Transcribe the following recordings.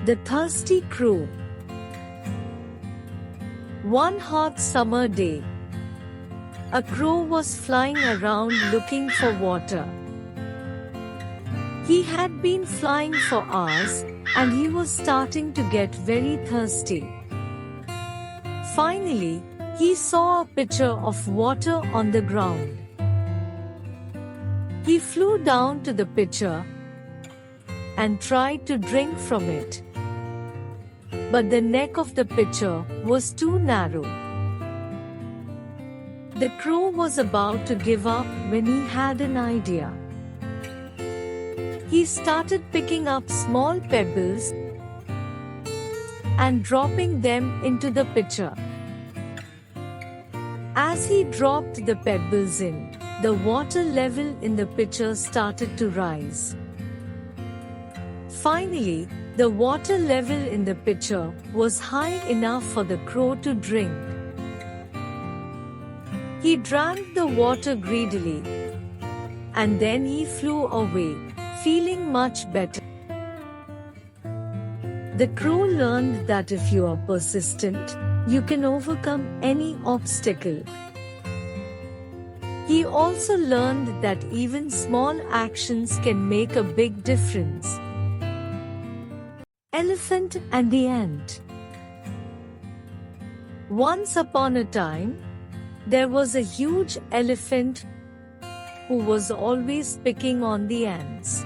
The Thirsty Crow. One hot summer day, a crow was flying around looking for water. He had been flying for hours, and he was starting to get very thirsty. Finally, he saw a pitcher of water on the ground. He flew down to the pitcher and tried to drink from it. But the neck of the pitcher was too narrow. The crow was about to give up when he had an idea. He started picking up small pebbles and dropping them into the pitcher. As he dropped the pebbles in, the water level in the pitcher started to rise. Finally, the water level in the pitcher was high enough for the crow to drink. He drank the water greedily, and then he flew away, feeling much better. The crow learned that if you are persistent, you can overcome any obstacle. He also learned that even small actions can make a big difference. Elephant and the Ant. Once upon a time, there was a huge elephant who was always picking on the ants.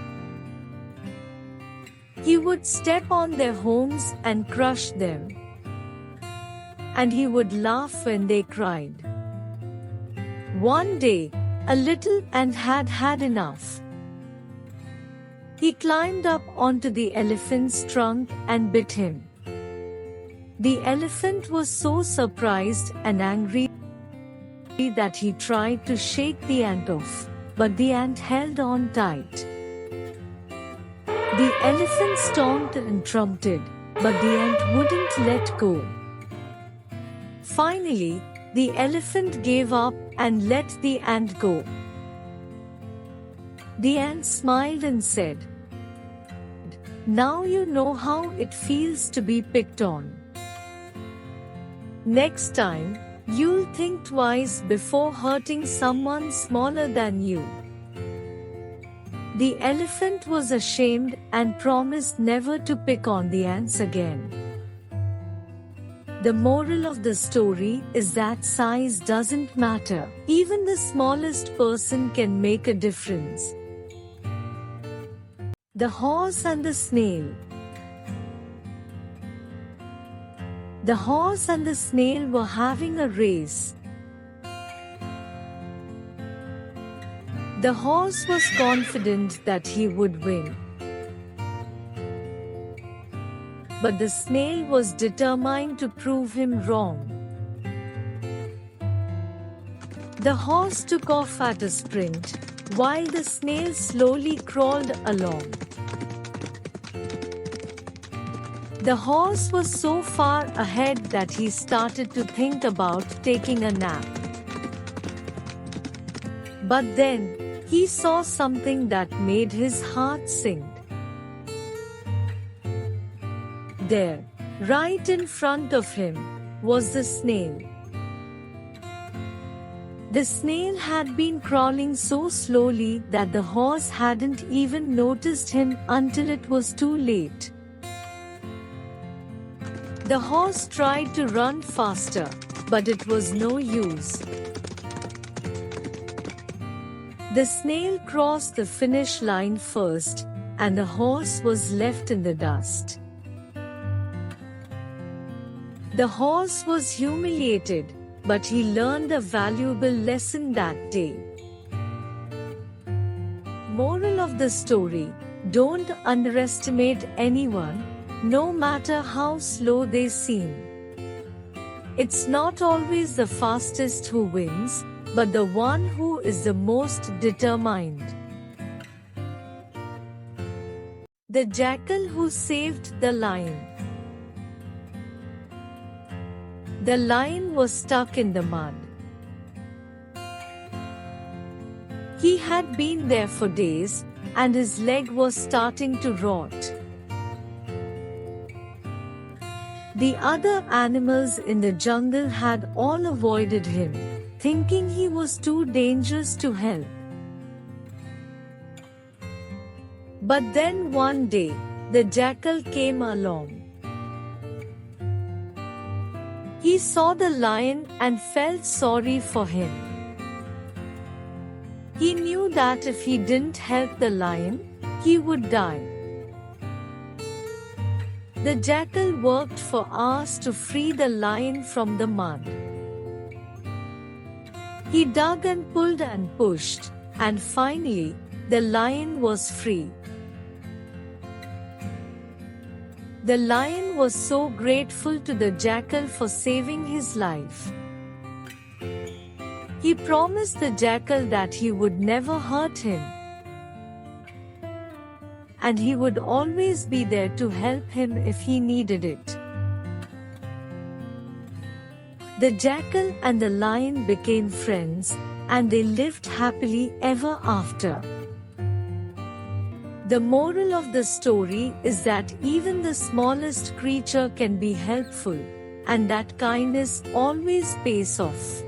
He would step on their homes and crush them, and he would laugh when they cried. One day, a little ant had had enough. He climbed up onto the elephant's trunk and bit him. The elephant was so surprised and angry that he tried to shake the ant off, but the ant held on tight. The elephant stomped and trumpeted, but the ant wouldn't let go. Finally, the elephant gave up and let the ant go. The ant smiled and said, "Now you know how it feels to be picked on. Next time, you'll think twice before hurting someone smaller than you." The elephant was ashamed and promised never to pick on the ants again. The moral of the story is that size doesn't matter. Even the smallest person can make a difference. The Horse and the Snail. The horse and the snail were having a race. The horse was confident that he would win, but the snail was determined to prove him wrong. The horse took off at a sprint, while the snail slowly crawled along. The horse was so far ahead that he started to think about taking a nap. But then, he saw something that made his heart sink. There, right in front of him, was the snail. The snail had been crawling so slowly that the horse hadn't even noticed him until it was too late. The horse tried to run faster, but it was no use. The snail crossed the finish line first, and the horse was left in the dust. The horse was humiliated, but he learned a valuable lesson that day. Moral of the story: don't underestimate anyone, no matter how slow they seem. It's not always the fastest who wins, but the one who is the most determined. The Jackal Who Saved the Lion. The lion was stuck in the mud. He had been there for days, and his leg was starting to rot. The other animals in the jungle had all avoided him, thinking he was too dangerous to help. But then one day, the jackal came along. He saw the lion and felt sorry for him. He knew that if he didn't help the lion, he would die. The jackal worked for hours to free the lion from the mud. He dug and pulled and pushed, and finally, the lion was free. The lion was so grateful to the jackal for saving his life. He promised the jackal that he would never hurt him, and he would always be there to help him if he needed it. The jackal and the lion became friends, and they lived happily ever after. The moral of the story is that even the smallest creature can be helpful, and that kindness always pays off.